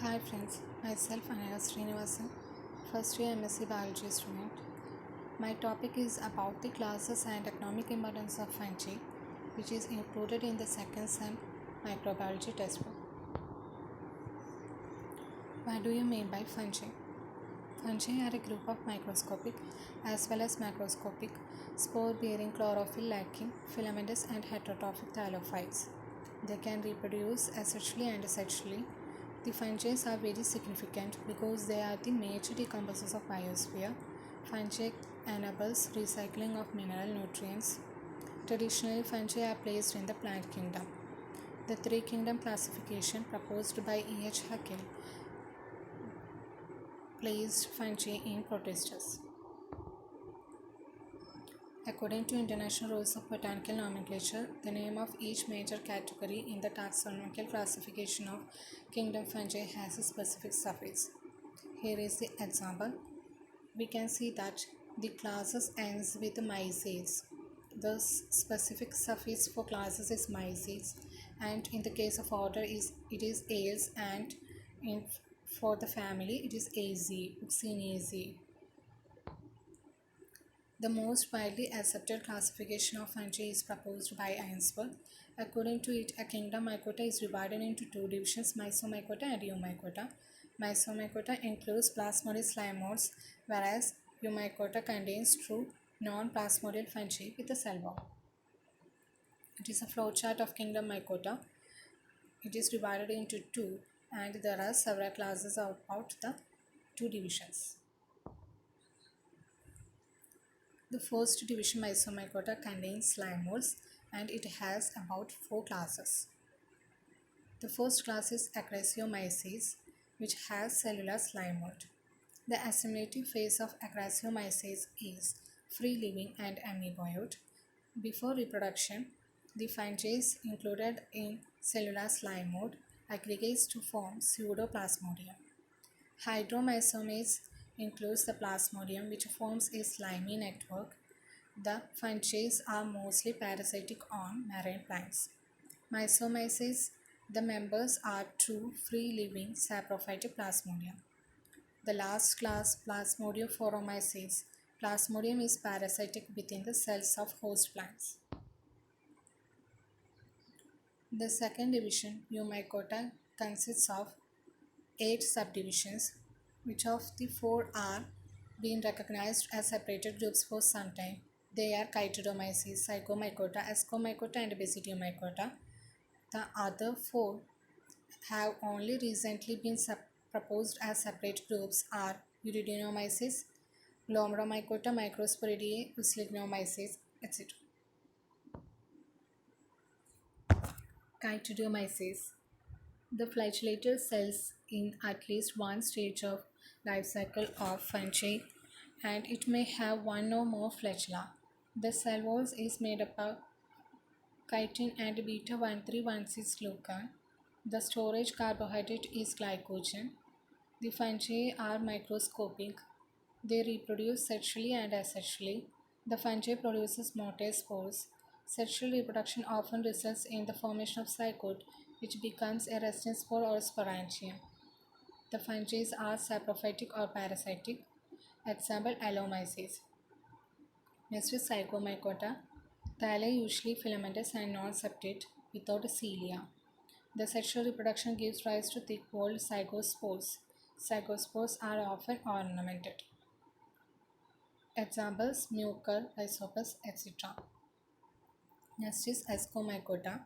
Hi friends, myself Anaya Srinivasan, first year MSc Biology student. My topic is about the classes and economic importance of fungi, which is included in the second sem microbiology textbook. What do you mean by fungi? Fungi are a group of microscopic as well as macroscopic spore-bearing chlorophyll-lacking filamentous and heterotrophic thallophytes. They can reproduce asexually and sexually. The fungi are very significant because they are the major decomposers of biosphere. Fungi enables recycling of mineral nutrients. Traditionally, fungi are placed in the plant kingdom. The three kingdom classification proposed by E.H. Haeckel placed fungi in protisters. According to international rules of botanical nomenclature, the name of each major category in the taxonomical classification of kingdom fungi has a specific suffix. Here is the example. We can see that the classes ends with mycetes. The specific suffix for classes is mycetes, and in the case of order it is ales, and for the family it is az, Uxinaceae. The most widely accepted classification of fungi is proposed by Ainsworth. According to it, a kingdom mycota is divided into two divisions, Mysomycota and Eumycota. Mysomycota includes plasmodial slime molds, whereas Eumycota contains true non-plasmodial fungi with a cell wall. It is a flowchart of kingdom mycota. It is divided into two, and there are several classes about the two divisions. The first division Mysomycota contains slime molds, and it has about 4 classes. The first class is Acrasiomyces, which has cellular slime mold. The assimilative phase of Acrasiomyces is free living and amoeboid. Before reproduction, the fungi included in cellular slime mold aggregates to form pseudoplasmodium. Hydromysomes includes the plasmodium, which forms a slimy network. The fungi are mostly parasitic on marine plants. Mysomyces, the members are true free-living saprophytic plasmodium. The last class, Plasmodiophoromyces. Plasmodium is parasitic within the cells of host plants. The second division, Eumycota, consists of 8 subdivisions, which of the 4 are being recognized as separated groups for some time. They are Chytridomyces, Zygomycota, Ascomycota, and Basidiomycota. The other 4 have only recently been proposed as separate groups are Uridinomyces, Glomeromycota, Microsporidae, Uslignomyces, etc. Chytridomyces. The flagellated cells in at least one stage of life cycle of fungi, and it may have one or more flagella. The cell wall is made up of chitin and beta-1316-glucan. The storage carbohydrate is glycogen. The fungi are microscopic. They reproduce sexually and asexually. The fungi produces motile spores. Sexual reproduction often results in the formation of zygote, which becomes a resting spore or sporangium. The fungi are saprophytic or parasitic. Example, Allomyces. Next is Zygomycota. Thalli usually filamentous and non-septate without cilia. The sexual reproduction gives rise to thick-walled zygospores. Zygospores are often ornamented. Examples, Mucor, Rhizopus, etc. Next is Ascomycota.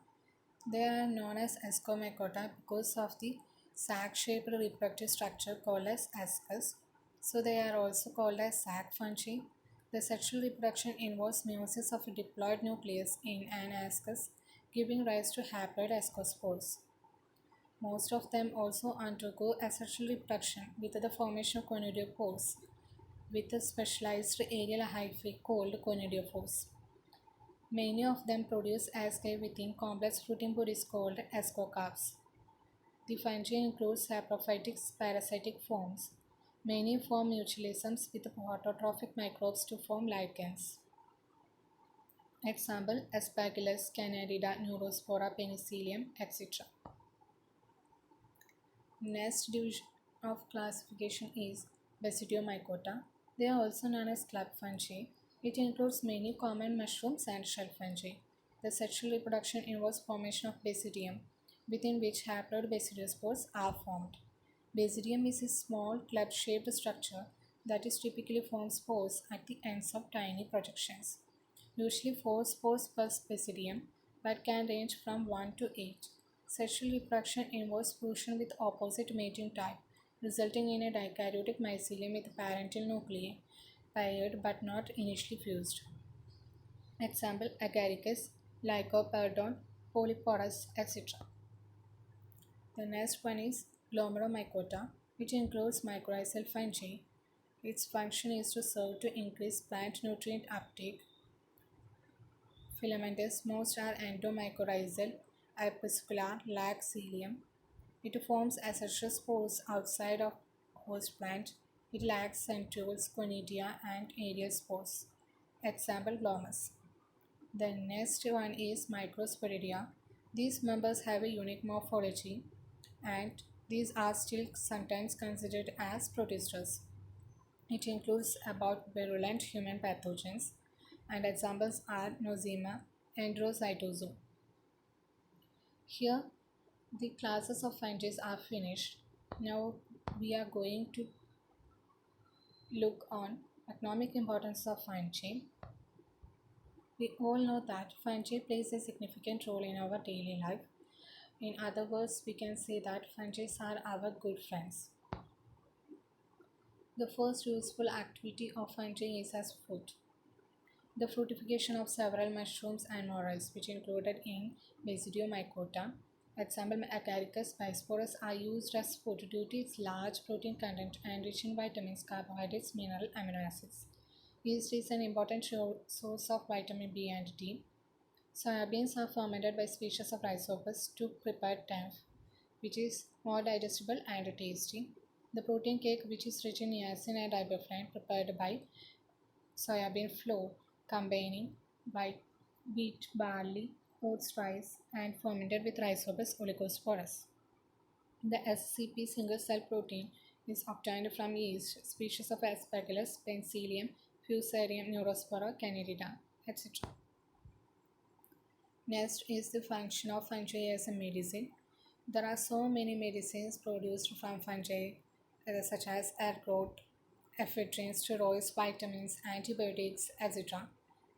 They are known as Ascomycota because of the sac-shaped reproductive structure called as ascus. So they are also called as sac fungi. The sexual reproduction involves meiosis of a diploid nucleus in an ascus, giving rise to haploid ascospores. Most of them also undergo asexual reproduction with the formation of conidiophores, with a specialized aerial hyphae called conidiophores. Many of them produce asci within complex fruiting bodies called ascocarps. The fungi include saprophytic parasitic forms. Many form mutualisms with phototrophic microbes to form lichens. Example, Aspergillus, Candida, Neurospora, Penicillium, etc. Next division of classification is Basidiomycota. They are also known as club fungi. It includes many common mushrooms and shell fungi. The sexual reproduction involves formation of basidium, within which haploid basidiospores are formed. Basidium is a small club-shaped structure that is typically forms spores at the ends of tiny projections. Usually 4 spores per basidium, but can range from 1 to 8. Sexual reproduction involves fusion with opposite mating type, resulting in a dikaryotic mycelium with parental nuclei, paired but not initially fused. Example Agaricus, Lycoperdon, Polyporus, etc. The next one is Glomeromycota, which includes mycorrhizal fungi. Its function is to serve to increase plant nutrient uptake. Filamentous most are endomycorrhizal, apicula, lac cilium. It forms asexual spores outside of host plant. It lacks centrioles, conidia, and aerial spores. Example glomus. The next one is Microsporidia. These members have a unique morphology and these are still sometimes considered as protisters. It includes about virulent human pathogens and examples are Nosema and Rocytozo. Here the classes of fungi are finished. Now we are going to look on economic importance of fungi. We all know that fungi plays a significant role in our daily life. In other words, we can say that fungi are our good friends. The first useful activity of fungi is as food. The fructification of several mushrooms and morels, which included in Basidiomycota. Example Agaricus bisporus are used as food due to its large protein content and rich in vitamins, carbohydrates, mineral, amino acids. Yeast is an important source of vitamin B and D. Soybeans are fermented by species of rhizopus to prepare teff, which is more digestible and tasty. The protein cake, which is rich in niacin and riboflavin, prepared by soybean flour, combining white wheat, barley, oats, rice, and fermented with Rhizopus oligosporus. The SCP single cell protein is obtained from yeast, species of Aspergillus, Penicillium, Fusarium, Neurospora, Candida, etc. Next is the function of fungi as a medicine. There are so many medicines produced from fungi, such as ergot, ephedrine, steroids, vitamins, antibiotics, etc.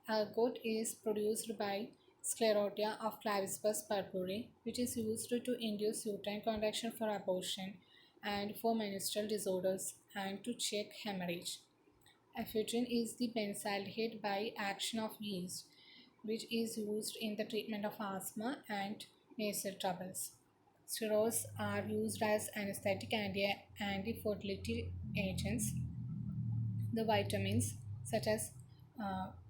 Ergot is produced by Sclerotia of Clavibus purpura, which is used to induce uterine contraction for abortion and for menstrual disorders and to check hemorrhage. Ephedrine is the benzaldehyde by action of yeast, which is used in the treatment of asthma and nasal troubles. Steroids are used as anesthetic and anti-fertility agents. The vitamins, such as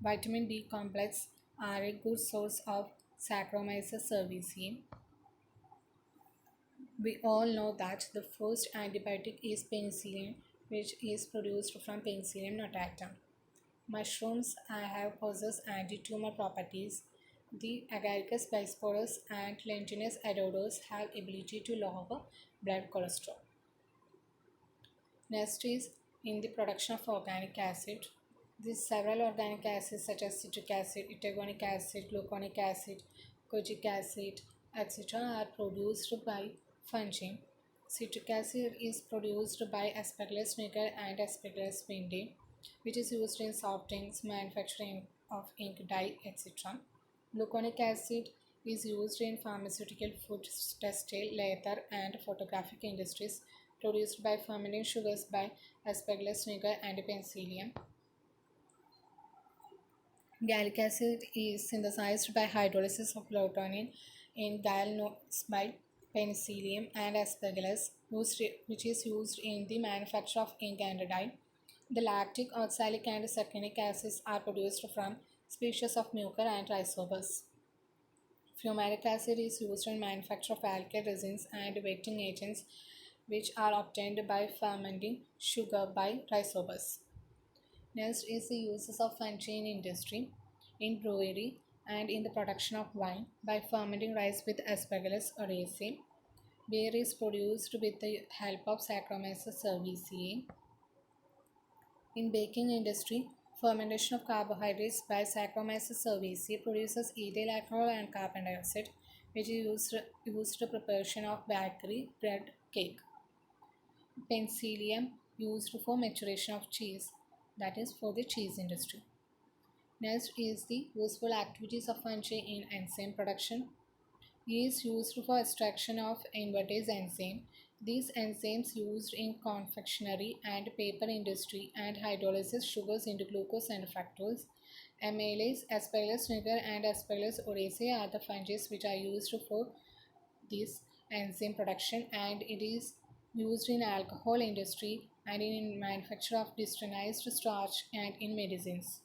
vitamin B complex, are a good source of Saccharomyces cerevisiae. We all know that the first antibiotic is penicillin, which is produced from Penicillium notatum. Mushrooms have possess anti-tumor properties. The Agaricus bisporus and Lentinus adodos have ability to lower blood cholesterol. Next is in the production of organic acid. These several organic acids such as citric acid, itagonic acid, gluconic acid, kojic acid, etc. are produced by fungi. Citric acid is produced by Aspergillus niger and Aspergillus vindi, which is used in soft inks, manufacturing of ink dye, etc. Gluconic acid is used in pharmaceutical, food, textile, leather, and photographic industries, produced by fermenting sugars by Aspergillus niger and Penicillium. Gallic acid is synthesized by hydrolysis of glutamine in gallnuts by Penicillium and Aspergillus, which is used in the manufacture of ink and dye. The lactic, oxalic, and succinic acids are produced from species of mucor and rhizobus. Fumaric acid is used in manufacture of alkyd resins and wetting agents, which are obtained by fermenting sugar by rhizobus. Next is the uses of fungi in industry, in brewery, and in the production of wine by fermenting rice with Aspergillus oryzae. Beer is produced with the help of Saccharomyces cerevisiae. In baking industry, fermentation of carbohydrates by Saccharomyces cerevisiae produces ethyl alcohol and carbon dioxide, which is used to preparation of bakery, bread, cake. Penicillium used for maturation of cheese, that is for the cheese industry. Next is the useful activities of fungi in enzyme production. Is used for extraction of invertase enzyme. These enzymes used in confectionery and paper industry and hydrolysis sugars into glucose and fructose. Amylase, Aspergillus niger and Aspergillus oryzae are the fungi which are used for this enzyme production, and it is used in alcohol industry and in manufacture of distillized starch and in medicines.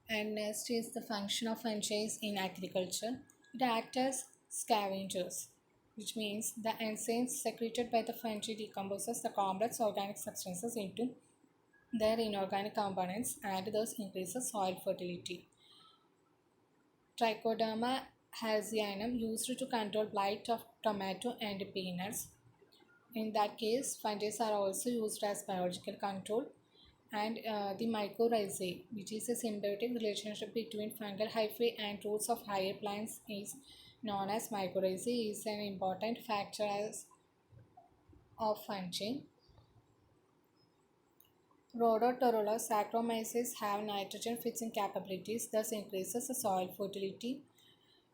And next is the function of fungi in agriculture. It acts as scavengers, which means the enzymes secreted by the fungi decomposes the complex organic substances into their inorganic components and thus increases soil fertility. Trichoderma hazianum used to control blight of tomato and peanuts. In that case, fungi are also used as biological control. And the mycorrhizae, which is a symbiotic relationship between fungal hyphae and roots of higher plants, is known as mycorrhizae, is an important factor of fungi. Rhodotorula Saccharomyces have nitrogen fixing capabilities, thus increases the soil fertility.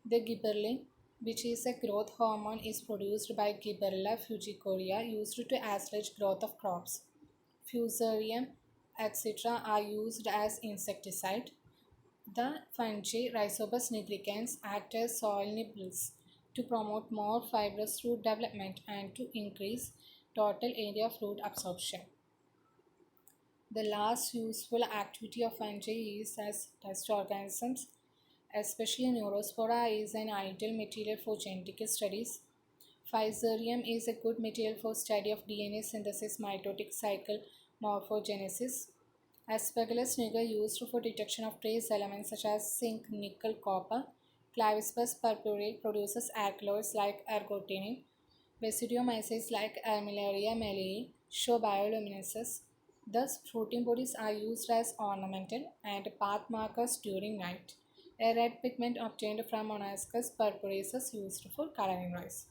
The gibberellin, which is a growth hormone, is produced by Gibberella fujicoria, used to accelerate growth of crops. Fusarium, etc. are used as insecticide. The fungi Rhizobus nigricans act as soil nibbles to promote more fibrous root development and to increase total area of root absorption. The last useful activity of fungi is as test organisms, especially Neurospora is an ideal material for genetic studies. Physarum is a good material for study of DNA synthesis, mitotic cycle, morphogenesis. Aspergillus niger used for detection of trace elements such as zinc, nickel, copper. Clavispus purpurea produces alkaloids like ergotamine. Basidiomyces like Armillaria malei show bioluminescence. Thus, fruiting bodies are used as ornamental and path markers during night. A red pigment obtained from Monascus purpureus is used for coloring rice.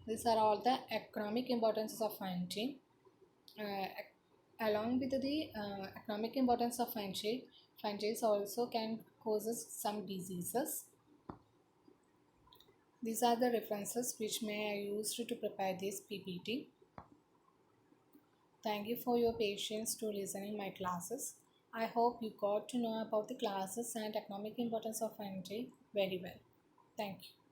These are all the economic importances of fungi. Uh, Along with the economic importance of fungi also can causes some diseases. These are the references which may I used to prepare this PPT. Thank you for your patience to listening my classes. I hope you got to know about the classes and economic importance of fungi very well. Thank you.